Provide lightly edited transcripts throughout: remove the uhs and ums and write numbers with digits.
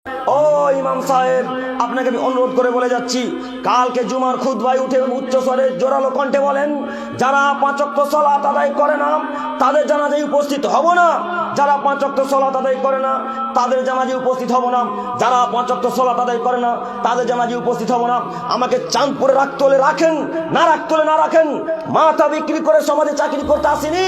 ও ইমাম সাহেব, আপনাকে আমি অনুরোধ করে বলে যাচ্ছি, কালকে জুমার খুতবায় উঠে উচ্চ স্বরে জোরালো কণ্ঠে বলেন, যারা 5 ওয়াক্ত সালাত আদায় করে না তাদের জানাজায় উপস্থিত হব না। যারা 5 ওয়াক্ত সালাত আদায় করে না তাদের জানাজায় উপস্থিত হব না। যারা 5 ওয়াক্ত সালাত আদায় করে না তাদের জানাজায় উপস্থিত হব না। আমাকে চাঁদপুরে রাখতে হলে রাখেন, না রাখতে হলে না রাখেন। মাথা বিক্রি করে সমাজে চাকরি করতে আসিনি,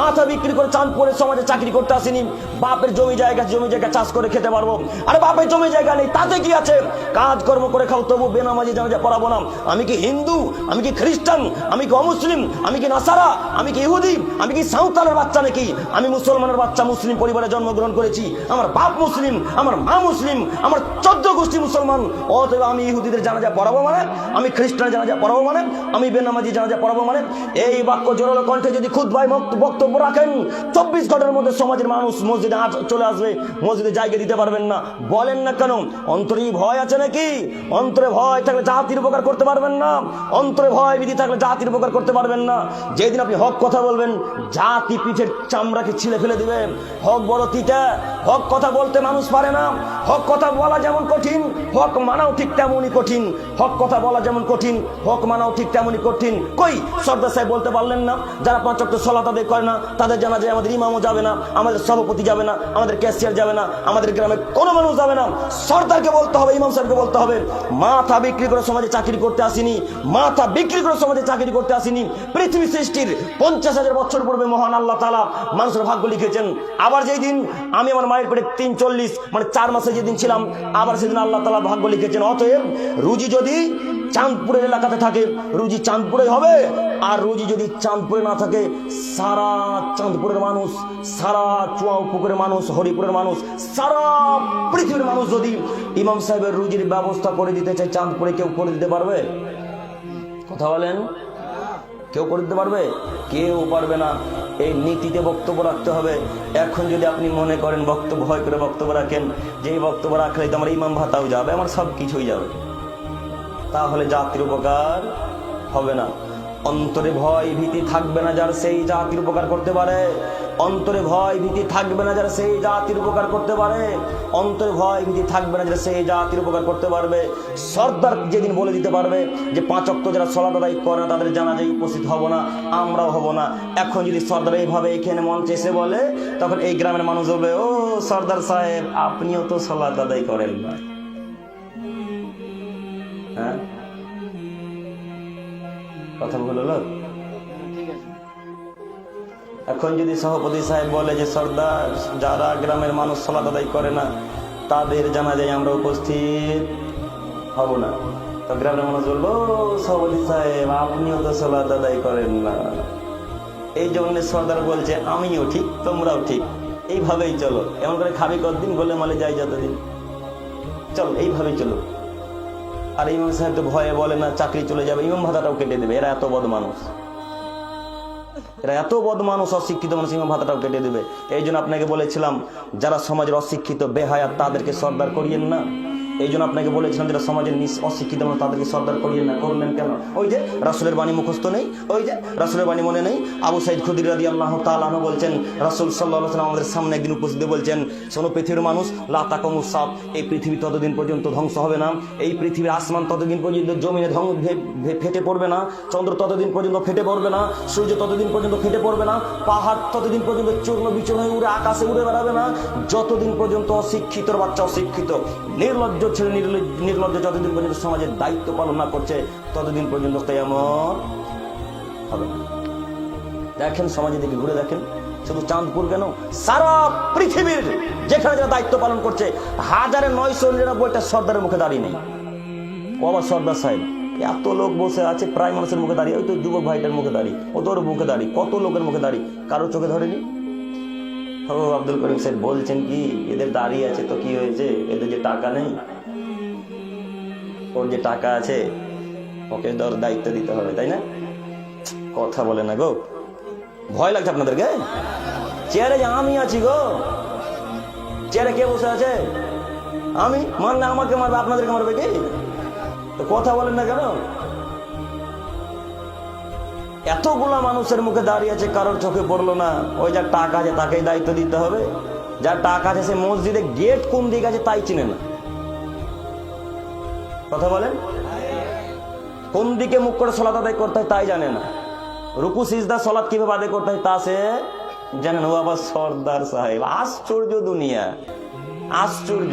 মাথা বিক্রি করে চাঁদপুরে সমাজে চাকরি করতে আসিনি। বাপের জমি জায়গা চাষ করে খেতে পারবো। আরে বাপের জমি জায়গা নেই তাতে কি আছে, কাজকর্ম করে খাও, তবু বেনামাজি জানাজা পড়াবো না। আমি কি হিন্দু, আমি কি খ্রিস্টান, আমি কি অমুসলিম, আমি কি নাসারা, আমি কি ইহুদি, আমি কি সাঁওতালের বাচ্চা নাকি? আমি মুসলমানের বাচ্চা, মুসলিম পরিবারে জন্মগ্রহণ করেছি। আমার বাপ মুসলিম, আমার মা মুসলিম, আমার 14 গোষ্ঠী মুসলমান। অতএব আমি ইহুদিদের জানাজা পড়াবো মানে, আমি খ্রিস্টান জানাজা পড়াবো মানে, আমি বেনামাজি জানাজা পড়াবো মানে? এই বাক্য জোরালো কণ্ঠে যদি খুতবায় বক্তব্য রাখেন, 24 ঘন্টার মধ্যে সমাজের মানুষ মসজিদে চলে আসবে, মসজিদে জায়গা দিতে পারবেন না। বলেন না কেন? অন্তরে ভয় আছে নাকি? অন্তরে ভয় থাকলে জাতির উপকার করতে পারবেন না। অন্তরে ভয় বিধি থাকলে জাতির উপকার করতে পারবেন না। যেদিন আপনি হক কথা বলবেন, জাতি পিঠের চামড়াকে ছিলে ফেলে দিবে। হক বড় তিতা, হক কথা বলতে মানুষ পারে না। হক কথা বলা যেমন কঠিন, হক মানাও ঠিক তেমনই কঠিন। হক কথা বলা যেমন কঠিন, হক মানাও ঠিক তেমনই কঠিন। কই সর্দার সাহেব বলতে পারলেন না, যারা 5 ওয়াক্ত সালাত আদায় করে না তাদের জানাজায় আমাদের ইমামও যাবে না, আমাদের সভাপতি যাবে না, আমাদের ক্যাশিয়ার যাবে না, আমাদের গ্রামে কোনো মানুষ যাবে না। সর্দারকে বলতে হবে, ইমাম সাহেবকে বলতে হবে, মাথা বিক্রি করে সমাজে চাকরি করতে আসিনি, মাথা বিক্রি করে সমাজে চাকরি করতে আসিনি। পৃথিবী সৃষ্টির 50,000 বছর পূর্বে মহান আল্লাহ তাআলা মানুষের ভাগ্য লিখেছেন। আবার যেই দিন আমি আমার মায়ের পেটে 43 মানে 4 মাসে যেদিন ছিলাম, আবার সেদিন আল্লাহ তাআলা ভাগ্য লিখেছেন। অতএব রুজি যদি চাঁদপুরের এলাকাতে থাকে, রুজি চাঁদপুরে হবে। আর রুজি যদি চাঁদপুরে না থাকে, সারা চাঁদপুরের মানুষ, সারা চুয়াপুকুরের মানুষ, হরিপুরের মানুষ, সারা পৃথিবীর মানুষ যদি ইমাম সাহেবের রুজির ব্যবস্থা করে দিতে চায়, চাঁদপুরে কেউ করে দিতে পারবে? কথা বলেন, কেউ করে দিতে পারবে? কেউ পারবে না। এই নীতিতে বক্তব্য রাখতে হবে। এখন যদি আপনি মনে করেন বক্তব্য ভয় করে বক্তব্য রাখেন, যে বক্তব্য রাখলে তো আমার ইমাম ভাতাও যাবে, আমার সব কিছুই যাবে, তাহলে জাতির উপকার হবে না। অন্তরে ভয় ভীতি থাকবে না যার, সেই জাতির উপকার করতে পারে। অন্তরে ভয় ভীতি থাকবে না যার, সেই জাতির উপকার করতে পারে। অন্তরে ভয় ভীতি থাকবে না যার, সেই জাতির উপকার করতে পারবে। সর্দার যেদিন বলে দিতে পারবে যে 5 ওয়াক্ত যারা সালাত আদায় করে না তাদের জানাজায় উপস্থিত হব না, আমরাও হব না। এখন যদি সর্দার এইভাবে এখানে মঞ্চে এসে বলে, তখন এই গ্রামের মানুষ বলবে, ও সর্দার সাহেব, আপনিও তো সালাত আদায় করেন না। হ্যাঁ, কথা বলল। এখন যদি সভাপতি সাহেব বলে যে সর্দার, যারা গ্রামের মানুষ সালাত আদায় করে না তাদের জানাজায় আমরা উপস্থিত হব না, তো গ্রামের মানুষ বলবো, সভাপতি সাহেব, আপনিও তো সালাত আদায় করেন না। এই জন্য সর্দার বলছে, আমিও ঠিক তোমরাও ঠিক, এইভাবেই চলো। এমন করে খাবি কতদিন, বলে মালে যাই যতদিন, চল এইভাবেই চলো। আর ইমাম সাহেব তো ভয়ে বলে না, চাকরি চলে যাবে, ইমাম ভাতাটাও কেটে দেবে। এরা এত বদ মানুষ, এরা এত বদ মানুষ, অশিক্ষিত মানুষ, ইমাম ভাতাটাও কেটে দেবে। এই জন্য আপনাকে বলেছিলাম, যারা সমাজের অশিক্ষিত বেহায়া তাদেরকে সর্দার করিয়েন না। এই জন্য আপনাকে বলেছিলাম, যারা সমাজের অশিক্ষিত মানুষ তাদেরকে সর্দার করিয়েন না। করলেন কেন? ওই যে রাসূলের বাণী মুখস্থ নেই, ওই যে রাসূলের বাণী মনে নেই। আবু সাঈদ খুদরি রাদিয়াল্লাহু তাআলা আনহু বলছেন, রাসূল সাল্লাল্লাহু আলাইহি ওয়াসাল্লাম আমাদের সামনে একদিন উপস্থিত বলছেন, শোনো পৃথিবীর মানুষ, লা তাকুমুস সাআত, এই পৃথিবী ততদিন পর্যন্ত ধ্বংস হবে না, এই পৃথিবীর আসমান ততদিন পর্যন্ত জমিনে ফেটে পড়বে না, চন্দ্র ততদিন পর্যন্ত ফেটে পড়বে না, সূর্য ততদিন পর্যন্ত ফেটে পড়বে না, পাহাড় ততদিন পর্যন্ত চূর্ণ বিচূর্ণ হয়ে উড়ে আকাশে উড়ে বেড়াবে না, যতদিন পর্যন্ত অশিক্ষিতর বাচ্চা অশিক্ষিত, নির্লজ্জ ছেলে নির্লজ্জ যতদিন পর্যন্ত সমাজের দায়িত্ব পালন না করছে, ততদিন পর্যন্ত কিয়ামত হবে না। দেখেন সমাজের দিকে ঘুরে দেখেন, শুধু চাঁদপুর কেন, সারা পৃথিবীর যেখানে যারা দায়িত্ব পালন করছে, 1999টা সর্দারের মুখে দাঁড়িয়ে নেই। আবার সর্দার সাহেব, এত লোক বসে আছে, প্রায় মানুষের মুখে দাঁড়িয়ে, ওই তো যুবক ভাইটার মুখে দাঁড়িয়ে, ও তোর মুখে দাঁড়িয়ে, কত লোকের মুখে দাঁড়িয়ে, কারোর চোখে ধরেনি। ও আব্দুল করিম সাহেব বলছেন কি, এদের দাঁড়িয়ে আছে তো কি হয়েছে, এদের যে টাকা নেই, ওর যে টাকা আছে ওকে দায়িত্ব দিতে হবে, তাই না? কথা বলে না গো, ভয় লাগছে আপনাদেরকে? চেয়ারে যে আমি আছি গো, চেয়ারে কে বসে আছে? আমি মানলে আমাকে মারবে, আপনাদেরকে মারবে কি? তো কথা বলেন না কেন? এতগুলা মানুষের মুখে দাঁড়িয়ে আছে, কারোর চোখে পড়লো না, ওই যা টাকা আছে তাকেই দায়িত্ব দিতে হবে। যার টাকা আছে সে মসজিদে গেট কোন দিকে আছে তাই চিনে না। কথা বলেন, কোন দিকে মুখ করে সলাত আদায় করতে হয় তাই জানে না। রুকু সিজদা সলাত কিভাবে আদায় করতে হয় তা সে জানেন। ও আবার সর্দার সাহেব। আশ্চর্য দুনিয়া, আশ্চর্য।